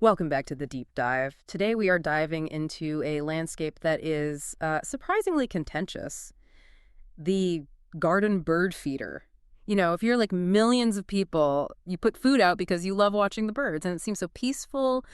Welcome back to the deep dive. Today we are diving into a landscape that is surprisingly contentious. The garden bird feeder. You know, if you're like millions of people, you put food out because you love watching the birds, and it seems so peaceful,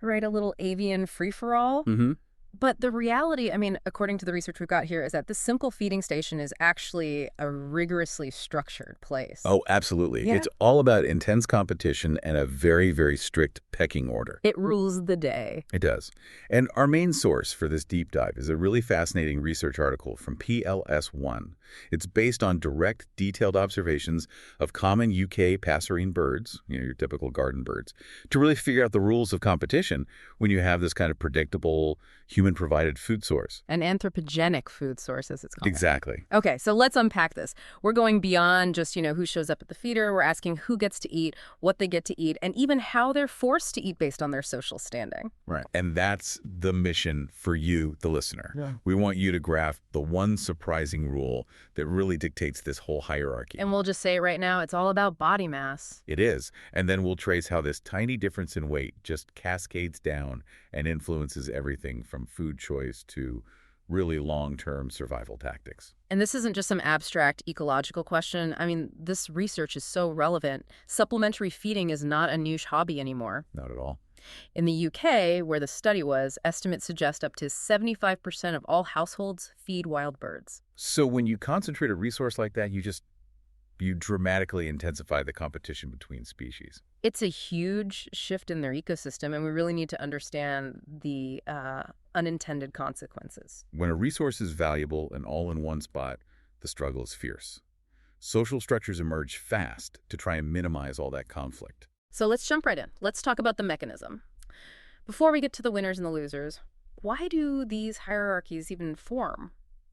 right? A little avian free-for-all. Mm-hmm. But the reality, I mean, according to the research we've got here, is that this simple feeding station is actually a rigorously structured place. Oh, absolutely. Yeah. It's all about intense competition and a very, very strict pecking order. It rules the day. It does. And our main source for this deep dive is a really fascinating research article from PLS1. It's based on direct, detailed observations of common UK passerine birds, your typical garden birds, to really figure out the rules of competition when you have this kind of predictable, human-provided food source. An anthropogenic food source, as it's called. Exactly. Okay, so let's unpack this. We're going beyond just, who shows up at the feeder. We're asking who gets to eat, what they get to eat, and even how they're forced to eat based on their social standing. Right. And that's the mission for you, the listener. Yeah. We want you to grasp the one surprising rule that really dictates this whole hierarchy. And we'll just say right now, it's all about body mass. It is. And then we'll trace how this tiny difference in weight just cascades down and influences everything from food choice to really long-term survival tactics. And this isn't just some abstract ecological question. I mean, this research is so relevant. Supplementary feeding is not a niche hobby anymore. Not at all. In the UK, where the study was, estimates suggest up to 75% of all households feed wild birds. So when you concentrate a resource like that, you dramatically intensify the competition between species. It's a huge shift in their ecosystem, and we really need to understand the unintended consequences. When a resource is valuable and all in one spot, the struggle is fierce. Social structures emerge fast to try and minimize all that conflict. So let's jump right in. Let's talk about the mechanism. Before we get to the winners and the losers, why do these hierarchies even form?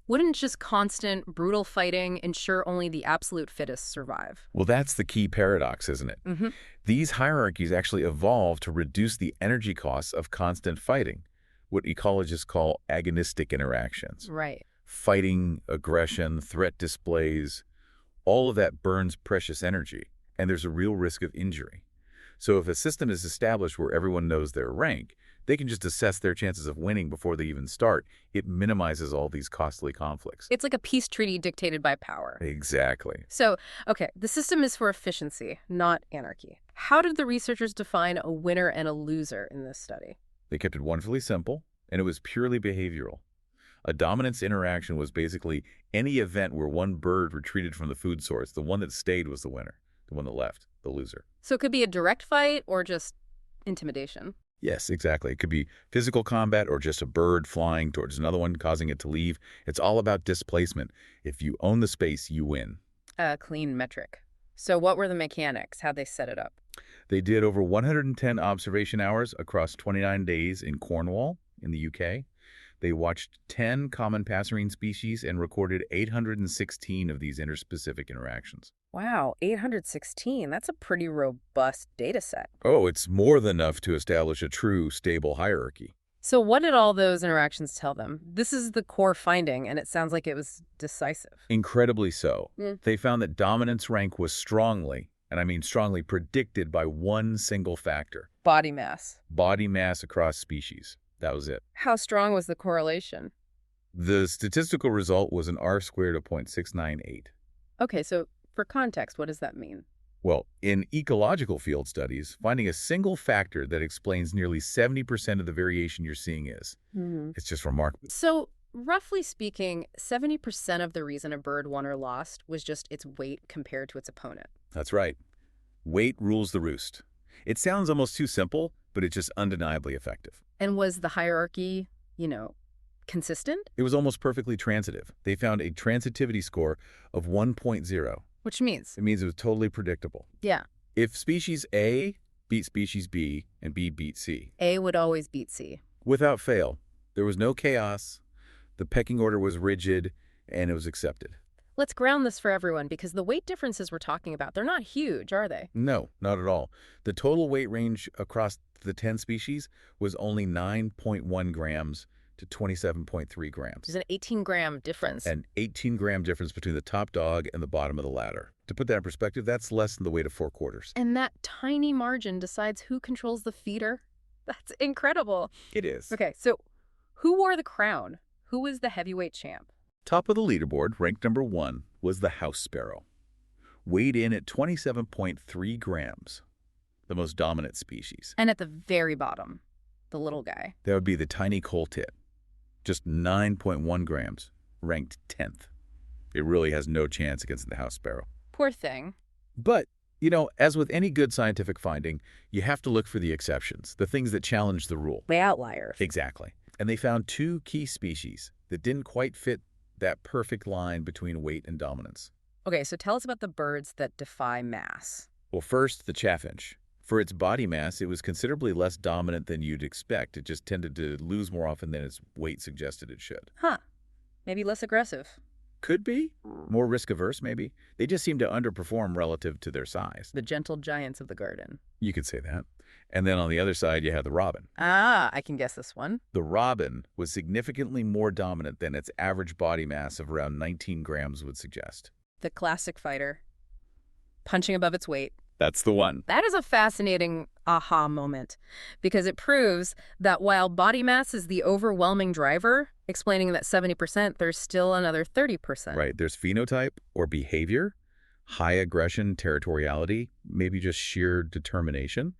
Wouldn't just constant, brutal fighting ensure only the absolute fittest survive? Well, that's the key paradox, isn't it? Mm-hmm. These hierarchies actually evolved to reduce the energy costs of constant fighting, what ecologists call agonistic interactions. Right. Fighting, aggression, threat displays, all of that burns precious energy, and there's a real risk of injury. So if a system is established where everyone knows their rank, they can just assess their chances of winning before they even start. It minimizes all these costly conflicts. It's like a peace treaty dictated by power. Exactly. So, okay, the system is for efficiency, not anarchy. How did the researchers define a winner and a loser in this study? They kept it wonderfully simple, and it was purely behavioral. A dominance interaction was basically any event where one bird retreated from the food source. The one that stayed was the winner. The one that left, the loser. So it could be a direct fight or just intimidation. Yes, exactly. It could be physical combat or just a bird flying towards another one, causing it to leave. It's all about displacement. If you own the space, you win. A clean metric. So what were the mechanics? How'd they set it up? They did over 110 observation hours across 29 days in Cornwall, in the UK. They watched 10 common passerine species and recorded 816 of these interspecific interactions. Wow, 816. That's a pretty robust data set. Oh, it's more than enough to establish a true, stable hierarchy. So what did all those interactions tell them? This is the core finding, and it sounds like it was decisive. Incredibly so. Mm. They found that dominance rank was strongly, and I mean strongly, predicted by one single factor. Body mass. Body mass across species. That was it. How strong was the correlation? The statistical result was an R-squared of 0.698. Okay, so for context, what does that mean? Well, in ecological field studies, finding a single factor that explains nearly 70% of the variation you're seeing it's just remarkable. So, roughly speaking, 70% of the reason a bird won or lost was just its weight compared to its opponent. That's right. Weight rules the roost. It sounds almost too simple, but it's just undeniably effective. And was the hierarchy, consistent? It was almost perfectly transitive. They found a transitivity score of 1.0. Which means? It means it was totally predictable. Yeah. If species A beat species B and B beat C. A would always beat C. Without fail. There was no chaos. The pecking order was rigid, and it was accepted. Let's ground this for everyone, because the weight differences we're talking about, they're not huge, are they? No, not at all. The total weight range across the 10 species was only 9.1 grams to 27.3 grams. There's an 18-gram difference. An 18-gram difference between the top dog and the bottom of the ladder. To put that in perspective, that's less than the weight of 4 quarters. And that tiny margin decides who controls the feeder? That's incredible. It is. Okay, so who wore the crown? Who was the heavyweight champ? Top of the leaderboard, ranked number 1, was the house sparrow. Weighed in at 27.3 grams, the most dominant species. And at the very bottom, the little guy. That would be the tiny coal tit, just 9.1 grams, ranked 10th. It really has no chance against the house sparrow. Poor thing. But, as with any good scientific finding, you have to look for the exceptions, the things that challenge the rule. The outliers. Exactly. And they found 2 key species that didn't quite fit that perfect line between weight and dominance. Okay, so tell us about the birds that defy mass. Well, first, the chaffinch. For its body mass, it was considerably less dominant than you'd expect. It just tended to lose more often than its weight suggested it should. Huh. Maybe less aggressive. Could be. More risk-averse, maybe. They just seem to underperform relative to their size. The gentle giants of the garden. You could say that. And then on the other side, you have the robin. Ah, I can guess this one. The robin was significantly more dominant than its average body mass of around 19 grams would suggest. The classic fighter. Punching above its weight. That's the one. That is a fascinating aha moment because it proves that while body mass is the overwhelming driver, explaining that 70%, there's still another 30%. Right. There's phenotype or behavior, high aggression, territoriality, maybe just sheer determination.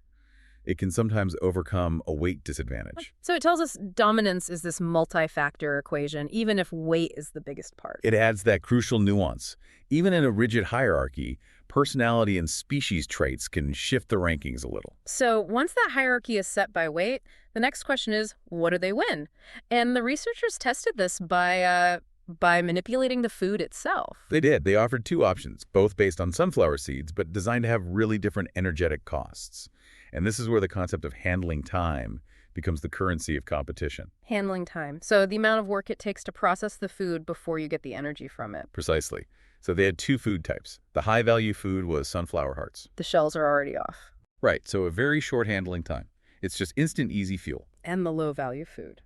It can sometimes overcome a weight disadvantage. So it tells us dominance is this multi-factor equation, even if weight is the biggest part. It adds that crucial nuance. Even in a rigid hierarchy, personality and species traits can shift the rankings a little. So once that hierarchy is set by weight, the next question is, what do they win? And the researchers tested this by manipulating the food itself. They did. They offered 2 options, both based on sunflower seeds, but designed to have really different energetic costs. And this is where the concept of handling time becomes the currency of competition. Handling time. So the amount of work it takes to process the food before you get the energy from it. Precisely. So they had 2 food types. The high-value food was sunflower hearts. The shells are already off. Right, so a very short handling time. It's just instant, easy fuel. And the low-value food.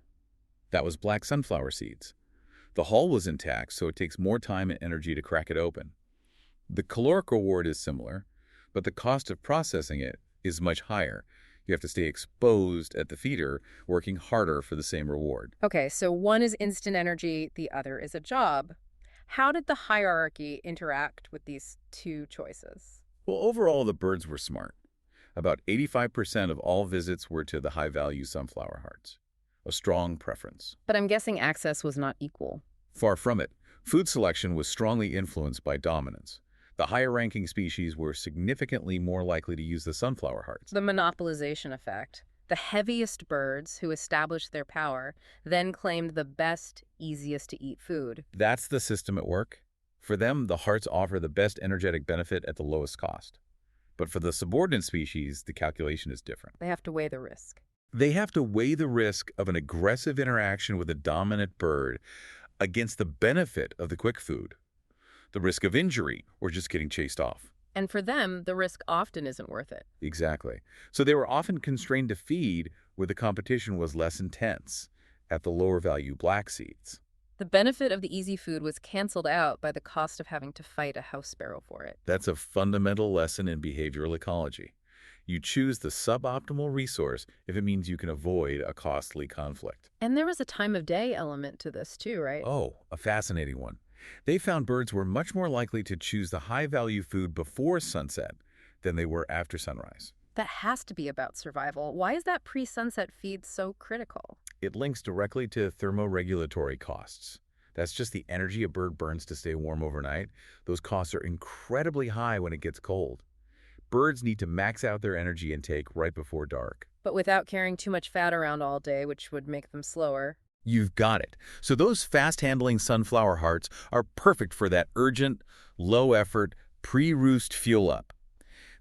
That was black sunflower seeds. The hull was intact, so it takes more time and energy to crack it open. The caloric reward is similar, but the cost of processing it is much higher. You have to stay exposed at the feeder, working harder for the same reward. Okay, so one is instant energy, the other is a job. How did the hierarchy interact with these 2 choices? Well, overall, the birds were smart. About 85% of all visits were to the high-value sunflower hearts, a strong preference. But I'm guessing access was not equal. Far from it. Food selection was strongly influenced by dominance. The higher-ranking species were significantly more likely to use the sunflower hearts. The monopolization effect. The heaviest birds who established their power then claimed the best, easiest to eat food. That's the system at work. For them, the hearts offer the best energetic benefit at the lowest cost. But for the subordinate species, the calculation is different. They have to weigh the risk. They have to weigh the risk of an aggressive interaction with a dominant bird against the benefit of the quick food, the risk of injury, or just getting chased off. And for them, the risk often isn't worth it. Exactly. So they were often constrained to feed where the competition was less intense, at the lower value black seeds. The benefit of the easy food was canceled out by the cost of having to fight a house sparrow for it. That's a fundamental lesson in behavioral ecology. You choose the suboptimal resource if it means you can avoid a costly conflict. And there was a time of day element to this too, right? Oh, a fascinating one. They found birds were much more likely to choose the high-value food before sunset than they were after sunrise. That has to be about survival. Why is that pre-sunset feed so critical? It links directly to thermoregulatory costs. That's just the energy a bird burns to stay warm overnight. Those costs are incredibly high when it gets cold. Birds need to max out their energy intake right before dark. But without carrying too much fat around all day, which would make them slower. You've got it. So those fast-handling sunflower hearts are perfect for that urgent, low-effort, pre-roost fuel-up.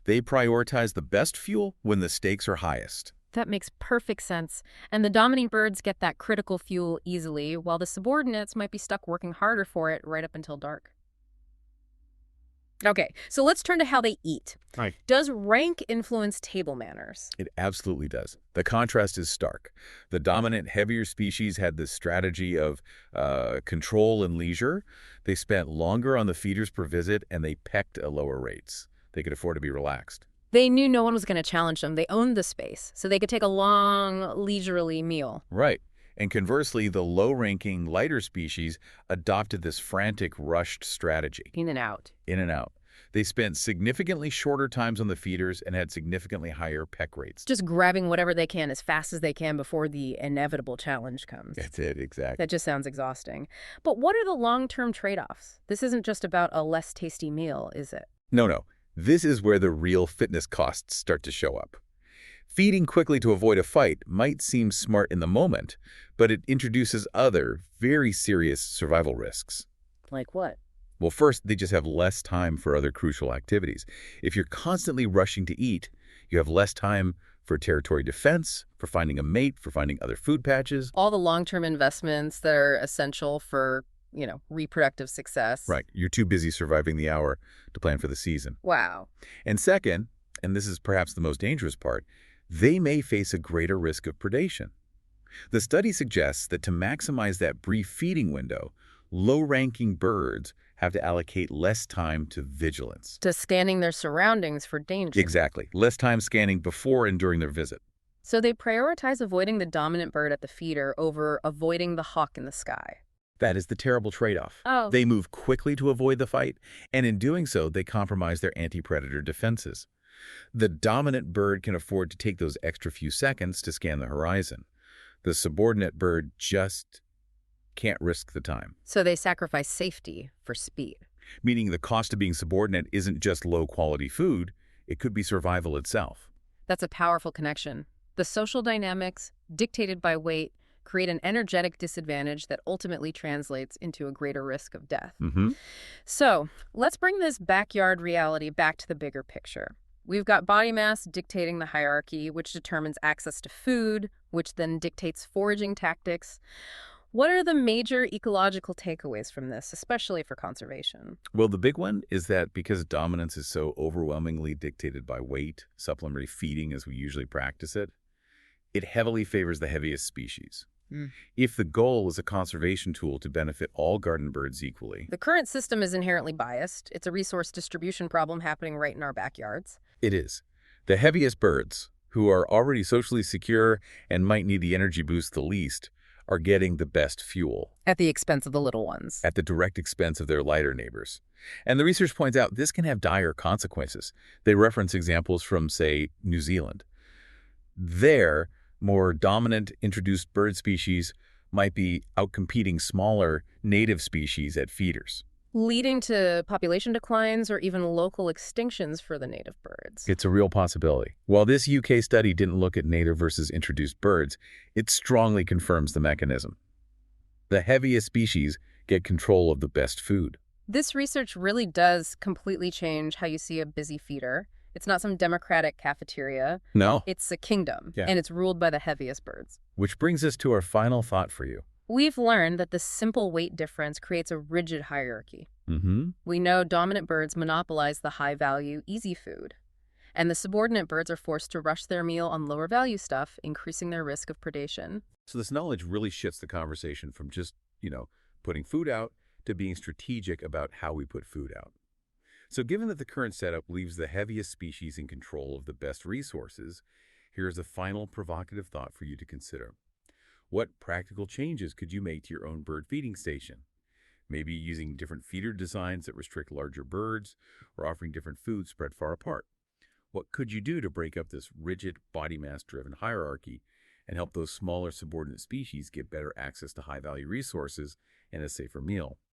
They prioritize the best fuel when the stakes are highest. That makes perfect sense. And the dominant birds get that critical fuel easily, while the subordinates might be stuck working harder for it right up until dark. Okay, so let's turn to how they eat. Right. Does rank influence table manners? It absolutely does. The contrast is stark. The dominant, heavier species had this strategy of control and leisure. They spent longer on the feeders per visit, and they pecked at lower rates. They could afford to be relaxed. They knew no one was going to challenge them. They owned the space, so they could take a long, leisurely meal. Right. And conversely, the low-ranking, lighter species adopted this frantic, rushed strategy. In and out. In and out. They spent significantly shorter times on the feeders and had significantly higher peck rates. Just grabbing whatever they can as fast as they can before the inevitable challenge comes. That's it, exactly. That just sounds exhausting. But what are the long-term trade-offs? This isn't just about a less tasty meal, is it? No. This is where the real fitness costs start to show up. Feeding quickly to avoid a fight might seem smart in the moment, but it introduces other, very serious survival risks. Like what? Well, first, they just have less time for other crucial activities. If you're constantly rushing to eat, you have less time for territory defense, for finding a mate, for finding other food patches. All the long-term investments that are essential for, reproductive success. Right. You're too busy surviving the hour to plan for the season. Wow. And second, and this is perhaps the most dangerous part, they may face a greater risk of predation. The study suggests that to maximize that brief feeding window, low-ranking birds have to allocate less time to vigilance. To scanning their surroundings for danger. Exactly. Less time scanning before and during their visit. So they prioritize avoiding the dominant bird at the feeder over avoiding the hawk in the sky. That is the terrible trade-off. Oh. They move quickly to avoid the fight, and in doing so, they compromise their anti-predator defenses. The dominant bird can afford to take those extra few seconds to scan the horizon. The subordinate bird just can't risk the time. So they sacrifice safety for speed. Meaning the cost of being subordinate isn't just low-quality food, it could be survival itself. That's a powerful connection. The social dynamics, dictated by weight, create an energetic disadvantage that ultimately translates into a greater risk of death. So let's bring this backyard reality back to the bigger picture. We've got body mass dictating the hierarchy, which determines access to food, which then dictates foraging tactics. What are the major ecological takeaways from this, especially for conservation? Well, the big one is that because dominance is so overwhelmingly dictated by weight, supplementary feeding as we usually practice it, it heavily favors the heaviest species. If the goal is a conservation tool to benefit all garden birds equally. The current system is inherently biased. It's a resource distribution problem happening right in our backyards. It is. The heaviest birds, who are already socially secure and might need the energy boost the least, are getting the best fuel. At the expense of the little ones. At the direct expense of their lighter neighbors. And the research points out this can have dire consequences. They reference examples from, say, New Zealand. There, more dominant introduced bird species might be outcompeting smaller native species at feeders. Leading to population declines or even local extinctions for the native birds. It's a real possibility. While this UK study didn't look at native versus introduced birds, it strongly confirms the mechanism. The heaviest species get control of the best food. This research really does completely change how you see a busy feeder. It's not some democratic cafeteria. No. It's a kingdom, Yeah. and it's ruled by the heaviest birds. Which brings us to our final thought for you. We've learned that the simple weight difference creates a rigid hierarchy. We know dominant birds monopolize the high-value, easy food, and the subordinate birds are forced to rush their meal on lower-value stuff, increasing their risk of predation. So this knowledge really shifts the conversation from just, putting food out to being strategic about how we put food out. So given that the current setup leaves the heaviest species in control of the best resources, here's a final provocative thought for you to consider. What practical changes could you make to your own bird feeding station? Maybe using different feeder designs that restrict larger birds or offering different foods spread far apart. What could you do to break up this rigid body mass-driven hierarchy and help those smaller subordinate species get better access to high-value resources and a safer meal?